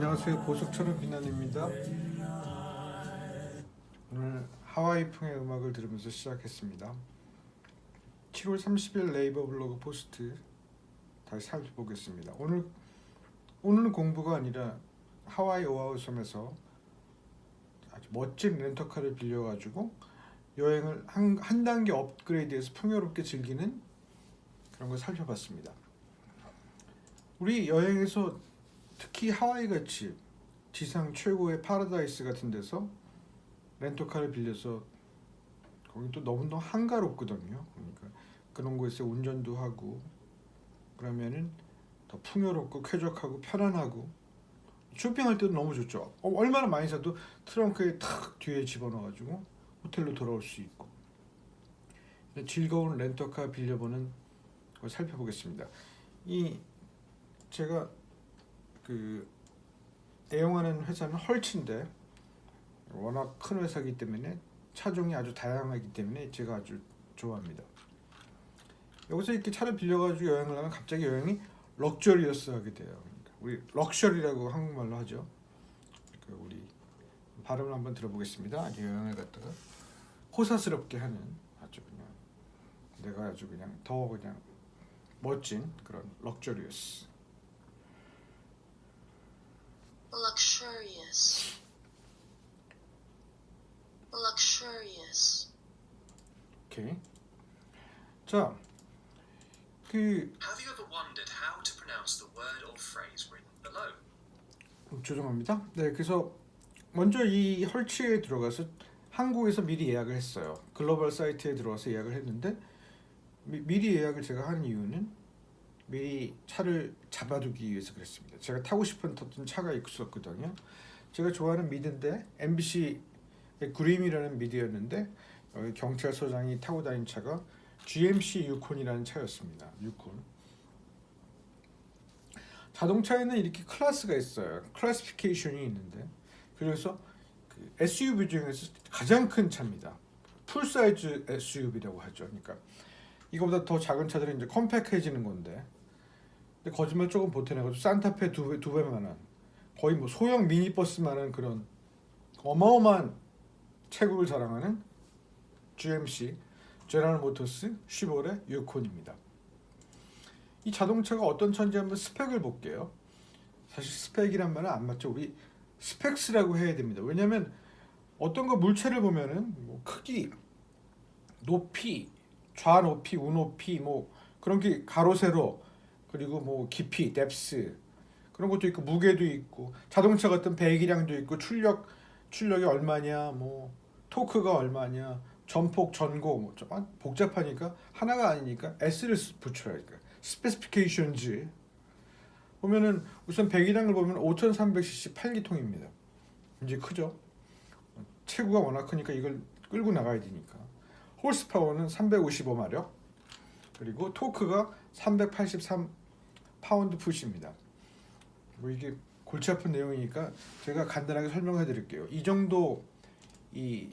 안녕하세요. 보석처럼 빛나입니다. 오늘 하와이풍의 음악을 들으면서 시작했습니다. 7월 30일 네이버 블로그 포스트 다시 살펴보겠습니다. 오늘은 공부가 아니라 하와이 오아후 섬에서 아주 멋진 렌터카를 빌려가지고 여행을 한 단계 업그레이드해서 풍요롭게 즐기는 그런 걸 살펴봤습니다. 우리 여행에서 특히 하와이 같이 지상 최고의 파라다이스 같은 데서 렌터카를 빌려서 거기 또 너무너무 한가롭거든요. 그러니까 그런 곳에서 운전도 하고 그러면은 더 풍요롭고 쾌적하고 편안하고 쇼핑할 때도 너무 좋죠. 얼마나 많이 사도 트렁크에 탁 뒤에 집어넣어가지고 호텔로 돌아올 수 있고 즐거운 렌터카 빌려보는 걸 살펴보겠습니다. 제가 애용하는 회사는 헐츠인데 워낙 큰 회사이기 때문에 차종이 아주 다양하기 때문에 제가 아주 좋아합니다. 여기서 이렇게 차를 빌려가지고 여행을 하면 갑자기 여행이 럭셔리어스하게 돼요. 그러니까 우리 럭셔리라고 한국말로 하죠. 우리 발음을 한번 들어보겠습니다. 여행을 갔다가 호사스럽게 하는 아주 그냥 내가 아주 그냥 더 그냥 멋진 그런 럭셔리어스. Luxurious. Luxurious. 오케이. 자, Have you ever wondered how to pronounce the word or phrase written below? 죄송합니다. 네, 그래서 먼저 이 헐츠에 들어가서 한국에서 미리 예약을 했어요. 글로벌 사이트에 들어가서 예약을 했는데 미리 예약을 제가 하는 이유는 미리 차를 잡아두기 위해서 그랬습니다. 제가 타고 싶었던 차가 있었거든요. 제가 좋아하는 미드인데 MBC의 그림이라는 미드였는데 여기 경찰서장이 타고 다닌 차가 GMC 유콘이라는 차였습니다. 유콘. 자동차에는 이렇게 클래스가 있어요. 클래시피케이션이 있는데 그래서 SUV 중에서 가장 큰 차입니다. 풀사이즈 SUV라고 하죠. 그러니까 이거보다 더 작은 차들은 이제 컴팩트해지는 건데 근데 거짓말 조금 보태내가지고 산타페 두 배만한 거의 뭐 소형 미니버스만한 그런 어마어마한 체급을 자랑하는 GMC 제너럴 모터스 쉐보레 유콘입니다. 이 자동차가 어떤 차인지 한번 스펙을 볼게요. 사실 스펙이란 말은 안 맞죠. 우리 스펙스라고 해야 됩니다. 왜냐하면 어떤 거 물체를 보면은 뭐 크기, 높이, 좌높이, 우높이 뭐 그런 게 가로 세로 그리고 뭐 깊이, 뎁스 그런 것도 있고 무게도 있고 자동차 같은 배기량도 있고 출력이 얼마냐 뭐 토크가 얼마냐 전폭 전고 뭐 좀 복잡하니까 하나가 아니니까 S를 붙여야 하니까 스페시피케이션즈 보면은 우선 배기량을 보면 5300cc 8기통입니다. 이제 크죠. 체구가 워낙 크니까 이걸 끌고 나가야 되니까 홀스 파워는 355마력 그리고 토크가 383 파운드 푸시입니다. 뭐 이게 골치 아픈 내용이니까 제가 간단하게 설명해 드릴게요. 이 정도 이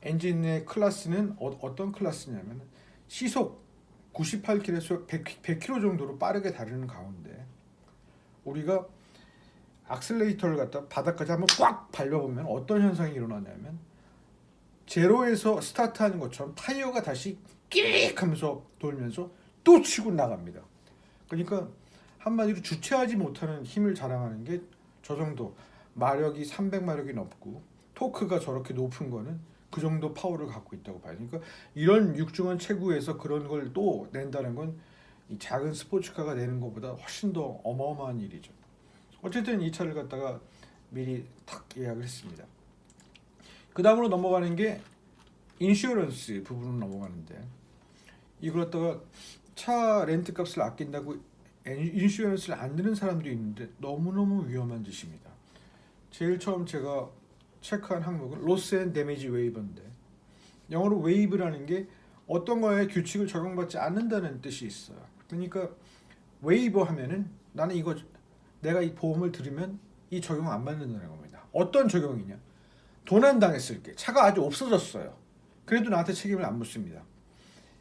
엔진의 클래스는 어떤 클래스냐면 시속 98km에서 100km 정도로 빠르게 다루는 가운데 우리가 악셀레이터를 갖다 바닥까지 한번 꽉 밟아보면 어떤 현상이 일어나냐면 제로에서 스타트하는 것처럼 타이어가 다시 끼릭 하면서 돌면서 또 치고 나갑니다. 그러니까 한마디로 주체하지 못하는 힘을 자랑하는 게 저 정도 마력이 300마력이 넘고 토크가 저렇게 높은 거는 그 정도 파워를 갖고 있다고 봐요. 그러니까 이런 육중한 체구에서 그런 걸 또 낸다는 건 이 작은 스포츠카가 내는 것보다 훨씬 더 어마어마한 일이죠. 어쨌든 이 차를 갖다가 미리 탁 예약을 했습니다. 그 다음으로 넘어가는 게 인슈어런스 부분으로 넘어가는데 이걸 갖다가 차 렌트 값을 아낀다고 인슈어런스를 안 드는 사람도 있는데 너무너무 위험한 짓입니다. 제일 처음 제가 체크한 항목은 로스 앤 데미지 웨이버인데 영어로 웨이브라는 게 어떤 거에 규칙을 적용받지 않는다는 뜻이 있어요. 그러니까 웨이버 하면은 나는 이거 내가 이 보험을 들으면 이 적용 안 받는다는 겁니다. 어떤 적용이냐? 도난 당했을 때 차가 아주 없어졌어요. 그래도 나한테 책임을 안 묻습니다.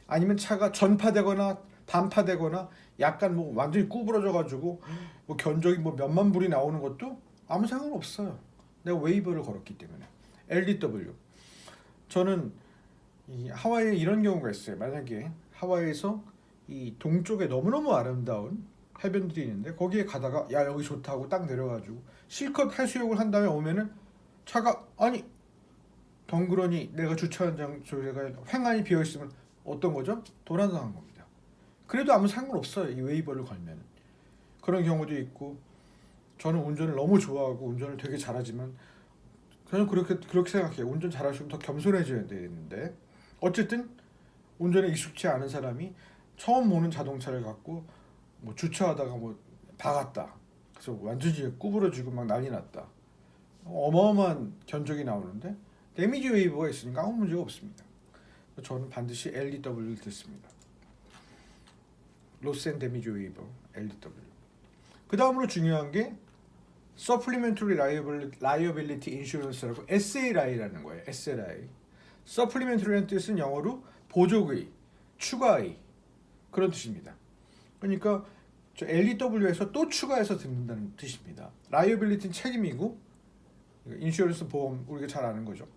아니면 차가 전파되거나 단파되거나 약간 뭐 완전히 구부러져 가지고 뭐 견적이 뭐 몇만 불이 나오는 것도 아무 상관없어요. 내가 웨이버를 걸었기 때문에. LDW. 저는 이 하와이에 이런 경우가 있어요. 만약에 하와이에서 이 동쪽에 너무너무 아름다운 해변들이 있는데 거기에 가다가 야 여기 좋다고 딱 내려가지고 실컷 해수욕을 한 다음에 오면은 차가 아니 덩그러니 내가 주차한 장소가 횡하니 비어 있으면 어떤 거죠? 도난당한 겁니다. 그래도 아무 상관없어요. 이 웨이버를 걸면 그런 경우도 있고 저는 운전을 너무 좋아하고 운전을 되게 잘하지만 저는 그렇게 생각해요. 운전 잘하시면 더 겸손해져야 되는데 어쨌든 운전에 익숙치 않은 사람이 처음 보는 자동차를 갖고 뭐 주차하다가 뭐 박았다. 그래서 완전히 구부러지고 막 난리 났다. 어마어마한 견적이 나오는데 데미지 웨이버가 있으니까 아무 문제가 없습니다. 저는 반드시 LDW를 듣습니다. 로스 앤 데미지 웨이버 LDW. 그 다음으로 중요한 게 Supplementary Liability Insurance라고 SLI라는 거예요. SLI. Supplementary라는 뜻은 영어로 보조의, 추가의 그런 뜻입니다. 그러니까 저 LDW에서 또 추가해서 듣는다는 뜻입니다. Liability는 책임이고 인슈런스 보험 우리가 잘 아는 거죠.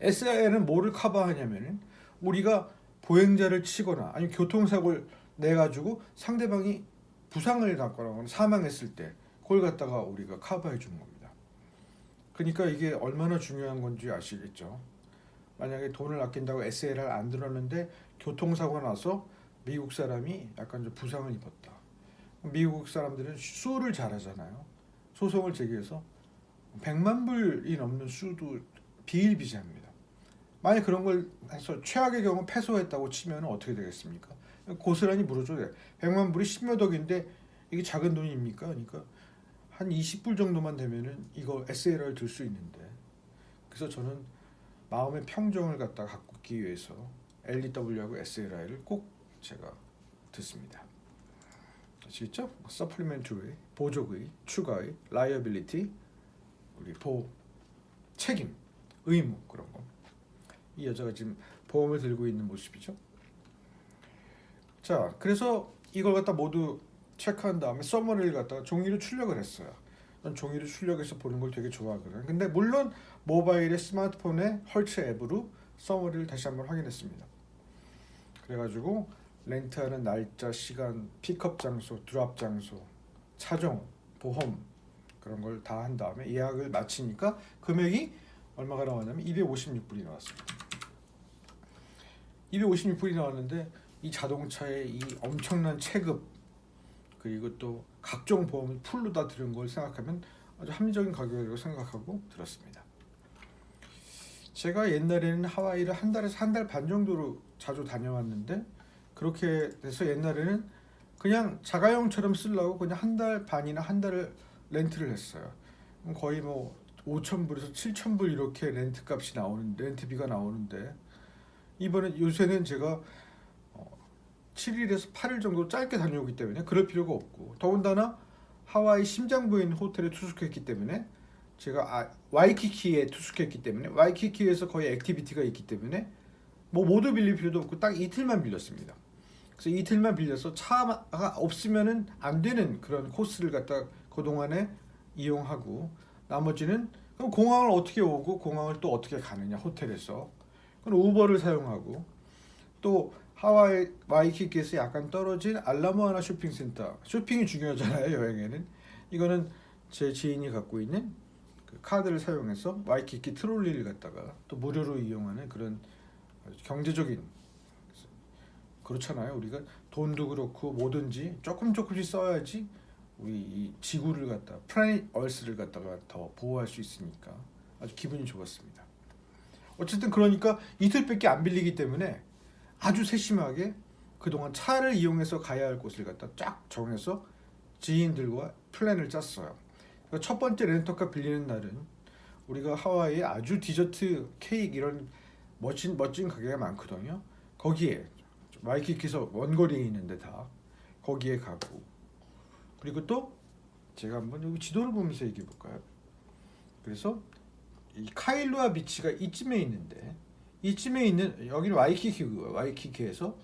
SLI는 뭐를 커버하냐면은 우리가 보행자를 치거나 아니면 교통사고를 내 가지고 상대방이 부상을 갖거나 사망했을 때 그걸 갖다가 우리가 커버해 주는 겁니다. 그러니까 이게 얼마나 중요한 건지 아시겠죠? 만약에 돈을 아낀다고 SLR 안 들었는데 교통사고가 나서 미국 사람이 약간 좀 부상을 입었다. 미국 사람들은 수를 잘하잖아요. 소송을 제기해서 100만 불이 넘는 수도 비일비재합니다. 만약 그런 걸 해서 최악의 경우 패소했다고 치면 어떻게 되겠습니까? 고스란히 물어줘요. 100만 불이 10몇 억인데 이게 작은 돈입니까? 그러니까 한 20불 정도만 되면은 이거 SLR 들 수 있는데 그래서 저는 마음의 평정을 갖다가 가꾸기 위해서 LDW하고 SLI를 꼭 제가 듣습니다. 아시겠죠? Supplementary, 보조의, 추가의, Liability, 우리 책임, 의무 그런 거. 이 여자가 지금 보험을 들고 있는 모습이죠. 자, 그래서 이걸 갖다 모두 체크한 다음에 서머리를 갖다가 종이로 출력을 했어요. 난 종이로 출력해서 보는 걸 되게 좋아하거든요. 근데 물론 모바일에 스마트폰에 헐츠 앱으로 서머리를 다시 한번 확인했습니다. 그래가지고 렌트하는 날짜, 시간, 픽업 장소, 드랍 장소, 차종, 보험 그런 걸 다 한 다음에 예약을 마치니까 금액이 얼마가 나왔냐면 256불이 나왔습니다. 256불이 나왔는데 이 자동차의 이 엄청난 체급 그리고 또 각종 보험을 풀로 다 들은 걸 생각하면 아주 합리적인 가격이라고 생각하고 들었습니다. 제가 옛날에는 하와이를 한 달에서 한 달 반 정도로 자주 다녀왔는데 그렇게 돼서 옛날에는 그냥 자가용처럼 쓰려고 그냥 한 달 반이나 한 달을 렌트를 했어요. 거의 뭐 5,000불에서 7,000불 이렇게 렌트 값이 나오는데 렌트비가 나오는데 이번에 요새는 제가 7일에서 8일 정도 짧게 다녀오기 때문에 그럴 필요가 없고 더군다나 하와이 심장부에 있는 호텔에 투숙했기 때문에 제가 와이키키에 투숙했기 때문에 와이키키에서 거의 액티비티가 있기 때문에 뭐 모두 빌릴 필요도 없고 딱 이틀만 빌렸습니다. 그래서 이틀만 빌려서 차가 없으면은 안 되는 그런 코스를 갖다 그동안에 이용하고 나머지는 그럼 공항을 어떻게 오고 공항을 또 어떻게 가느냐 호텔에서 그럼 우버를 사용하고 또 하와이 와이키키에서 약간 떨어진 알라모아나 쇼핑센터 쇼핑이 중요하잖아요 여행에는 이거는 제 지인이 갖고 있는 그 카드를 사용해서 와이키키 트롤리를 갖다가 또 무료로 이용하는 그런 경제적인 그렇잖아요 우리가 돈도 그렇고 뭐든지 조금씩 써야지 우리 이 지구를 갖다 플래닛 얼스를 갖다가 더 보호할 수 있으니까 아주 기분이 좋았습니다. 어쨌든 그러니까 이틀밖에 안 빌리기 때문에 아주 세심하게 그동안 차를 이용해서 가야 할 곳을 갖다 쫙 정해서 지인들과 플랜을 짰어요. 그러니까 첫 번째 렌터카 빌리는 날은 우리가 하와이에 아주 디저트, 케이크 이런 멋진 가게가 많거든요. 거기에 와이키키에서 원거리에 있는데 다 거기에 가고 그리고 또 제가 한번 여기 지도를 보면서 얘기해 볼까요? 그래서 이 카일로아 비치가 이쯤에 있는데 이쯤에 있는 여기는 와이키키고요. 와이키키에서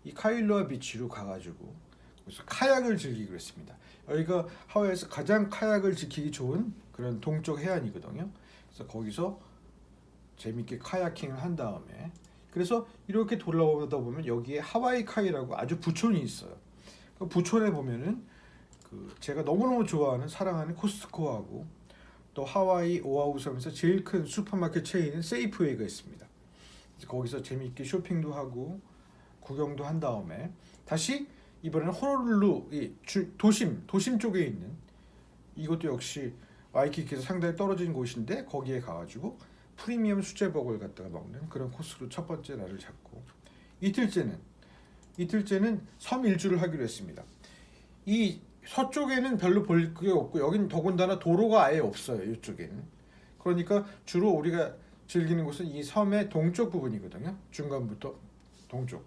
이 카일로아 비치로 가가지고 그래서 카약을 즐기기로 했습니다. 여기가 하와이에서 가장 카약을 지키기 좋은 그런 동쪽 해안이거든요. 그래서 거기서 재밌게 카야킹을 한 다음에 그래서 이렇게 돌아오다 보면 여기에 하와이 카이라고 아주 부촌이 있어요. 그 부촌에 보면은 그 제가 너무너무 좋아하는 사랑하는 코스트코하고 또 하와이 오아후 섬에서 제일 큰 슈퍼마켓 체인인 세이프웨이가 있습니다. 그래서 거기서 재미있게 쇼핑도 하고 구경도 한 다음에 다시 이번에는 호놀룰루 이 도심 쪽에 있는 이것도 역시 와이키키에서 상당히 떨어진 곳인데 거기에 가가지고 프리미엄 수제버거를 갖다가 먹는 그런 코스로 첫 번째 날을 잡고 이틀째는 섬 일주를 하기로 했습니다. 이 서쪽에는 별로 볼 게 없고 여긴 더군다나 도로가 아예 없어요. 이쪽에는. 그러니까 주로 우리가 즐기는 곳은 이 섬의 동쪽 부분이거든요. 중간부터 동쪽.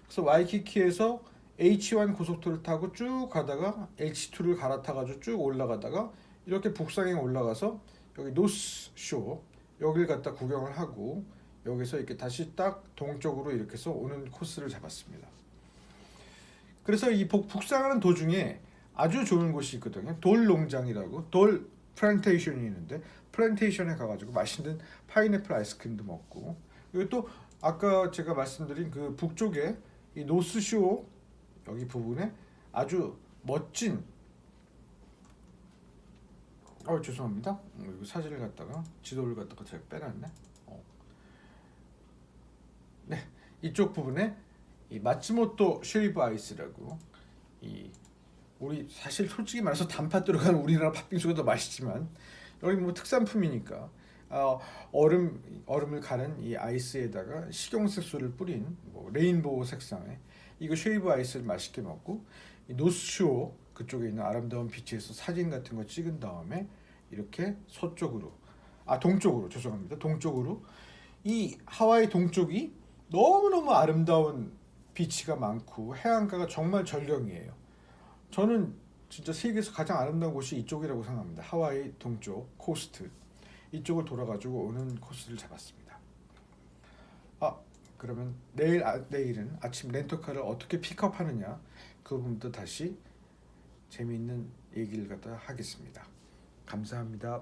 그래서 와이키키에서 H1 고속도로를 타고 쭉 가다가 H2를 갈아타가지고 쭉 올라가다가 이렇게 북상에 올라가서 여기 노스쇼 여기를 갖다 구경을 하고 여기서 이렇게 다시 딱 동쪽으로 이렇게 해서 오는 코스를 잡았습니다. 그래서 이 북상하는 도중에 아주 좋은 곳이 있거든요. 돌 농장이라고 돌 플랜테이션이 있는데 플랜테이션에 가가지고 맛있는 파인애플 아이스크림도 먹고 그리고 또 아까 제가 말씀드린 그 북쪽에 이 노스쇼 여기 부분에 아주 멋진 죄송합니다. 이거 사진을 갖다가 지도를 갖다가 제가 빼놨네. 네, 이쪽 부분에 이 마츠모토 쉐이브 아이스라고 이 우리 사실 솔직히 말해서 단팥 들어간 우리나라 팥빙수가 더 맛있지만 여기 뭐 특산품이니까 얼음을 가는 이 아이스에다가 식용색소를 뿌린 뭐 레인보우 색상의 이거 쉐이브 아이스를 맛있게 먹고 이 노스쇼 그쪽에 있는 아름다운 비치에서 사진 같은 거 찍은 다음에 이렇게 동쪽으로 죄송합니다. 동쪽으로 이 하와이 동쪽이 너무너무 아름다운 비치가 많고 해안가가 정말 절경이에요. 저는 진짜 세계에서 가장 아름다운 곳이 이쪽이라고 생각합니다. 하와이 동쪽 코스트 이쪽을 돌아가지고 오는 코스를 잡았습니다. 그러면 내일은 아침 렌터카를 어떻게 픽업하느냐 그 부분도 다시 재미있는 얘기를 갖다 하겠습니다. 감사합니다.